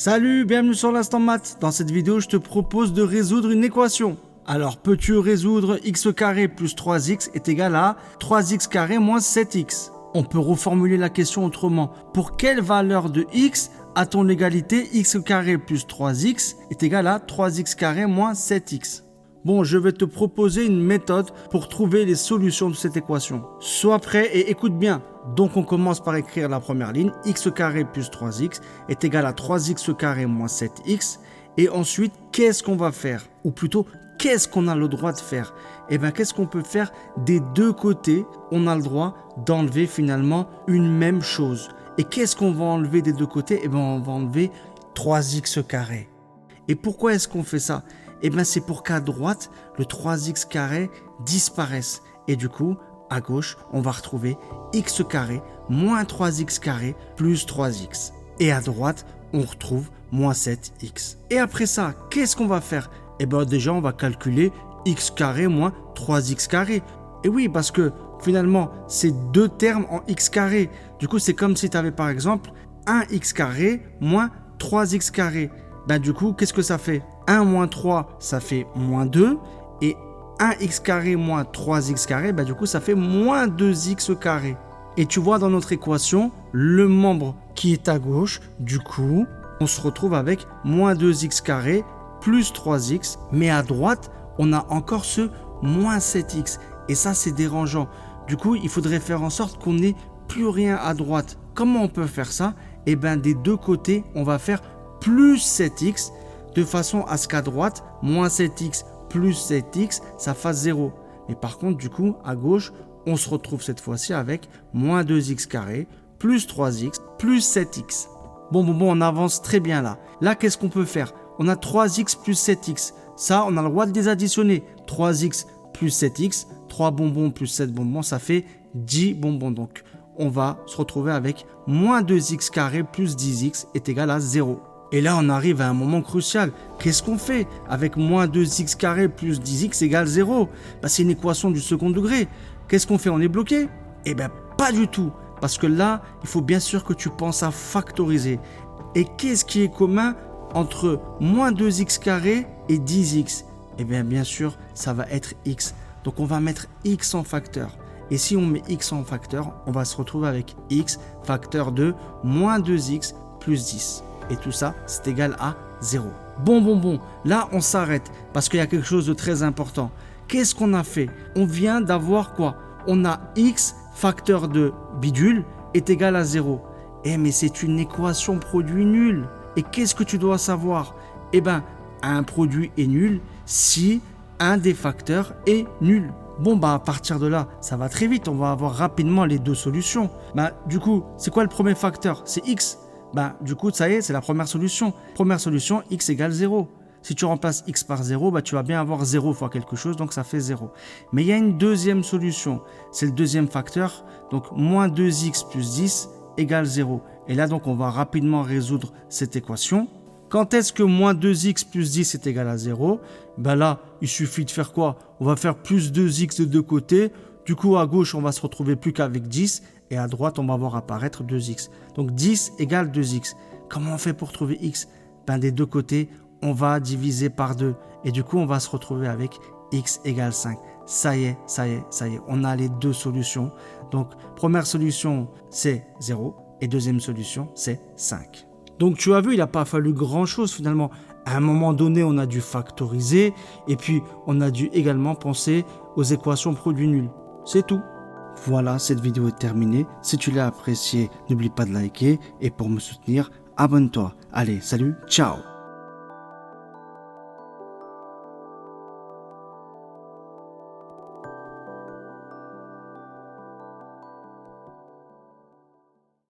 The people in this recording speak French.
Salut, bienvenue sur l'Instant Maths. Dans cette vidéo, je te propose de résoudre une équation. Alors, peux-tu résoudre x carré plus 3x est égal à 3x carré moins 7x? On peut reformuler la question autrement. Pour quelle valeur de x a-t-on l'égalité x carré plus 3x est égal à 3x carré moins 7x? Bon, je vais te proposer une méthode pour trouver les solutions de cette équation. Sois prêt et écoute bien. Donc, on commence par écrire la première ligne. X carré plus 3x est égal à 3x carré moins 7x. Et ensuite, qu'est-ce qu'on va faire? Ou plutôt, qu'est-ce qu'on a le droit de faire? Eh bien, qu'est-ce qu'on peut faire des deux côtés? On a le droit d'enlever finalement une même chose. Et qu'est-ce qu'on va enlever des deux côtés? Eh bien, on va enlever 3x carré. Et pourquoi est-ce qu'on fait ça? Eh bien, c'est pour qu'à droite, le 3x carré disparaisse. Et du coup, à gauche, on va retrouver x carré moins 3x carré plus 3x. Et à droite, on retrouve moins 7x. Et après ça, qu'est-ce qu'on va faire? Eh bien, déjà, on va calculer x carré moins 3x carré. Et oui, parce que finalement, c'est deux termes en x carré. Du coup, c'est comme si tu avais par exemple 1x carré moins 3x carré. Ben, du coup, qu'est-ce que ça fait? 1 moins 3, ça fait moins 2. Et 1x carré moins 3x carré, ben, du coup, ça fait moins 2x carré. Et tu vois dans notre équation, le membre qui est à gauche, du coup, on se retrouve avec moins 2x carré plus 3x. Mais à droite, on a encore ce moins 7x. Et ça, c'est dérangeant. Du coup, il faudrait faire en sorte qu'on n'ait plus rien à droite. Comment on peut faire ça? Eh bien, des deux côtés, on va faire plus 7x de façon à ce qu'à droite, moins 7x plus 7x, ça fasse 0. Mais par contre, du coup, à gauche, on se retrouve cette fois-ci avec moins 2x carré plus 3x plus 7x. Bon, on avance très bien là. Là, qu'est-ce qu'on peut faire? On a 3x plus 7x. Ça, on a le droit de les additionner. 3x plus 7x, 3 bonbons plus 7 bonbons, ça fait 10 bonbons. Donc, on va se retrouver avec moins 2x carré plus 10x est égal à 0. Et là, on arrive à un moment crucial. Qu'est-ce qu'on fait avec moins 2x carré plus 10x égale 0? C'est une équation du second degré. Qu'est-ce qu'on fait? On est bloqué? Eh bien, pas du tout. Parce que là, il faut bien sûr que tu penses à factoriser. Et qu'est-ce qui est commun entre moins 2x carré et 10x? Eh bien sûr, ça va être x. Donc, on va mettre x en facteur. Et si on met x en facteur, on va se retrouver avec x facteur de moins 2x plus 10. Et tout ça, c'est égal à 0. Bon. Là, on s'arrête parce qu'il y a quelque chose de très important. Qu'est-ce qu'on a fait? On vient d'avoir quoi? On a x facteur de bidule est égal à 0. Mais c'est une équation produit nul. Et qu'est-ce que tu dois savoir? Eh bien, un produit est nul si un des facteurs est nul. À partir de là, ça va très vite. On va avoir rapidement les deux solutions. Du coup, c'est quoi le premier facteur? C'est x. Du coup, ça y est, c'est la première solution. Première solution, x égale 0. Si tu remplaces x par 0, tu vas bien avoir 0 fois quelque chose, donc ça fait 0. Mais il y a une deuxième solution. C'est le deuxième facteur. Donc, moins 2x plus 10 égale 0. Et là, donc, on va rapidement résoudre cette équation. Quand est-ce que moins 2x plus 10 est égal à 0? Là, il suffit de faire quoi? On va faire plus 2x de deux côtés. Du coup, à gauche, on va se retrouver plus qu'avec 10. Et à droite, on va voir apparaître 2x. Donc, 10 égale 2x. Comment on fait pour trouver x? Des deux côtés, on va diviser par 2. Et du coup, on va se retrouver avec x égale 5. Ça y est. On a les deux solutions. Donc, première solution, c'est 0. Et deuxième solution, c'est 5. Donc, tu as vu, il n'a pas fallu grand-chose finalement. À un moment donné, on a dû factoriser. Et puis, on a dû également penser aux équations produits nuls. C'est tout. Voilà, cette vidéo est terminée. Si tu l'as appréciée, n'oublie pas de liker. Et pour me soutenir, abonne-toi. Allez, salut, ciao!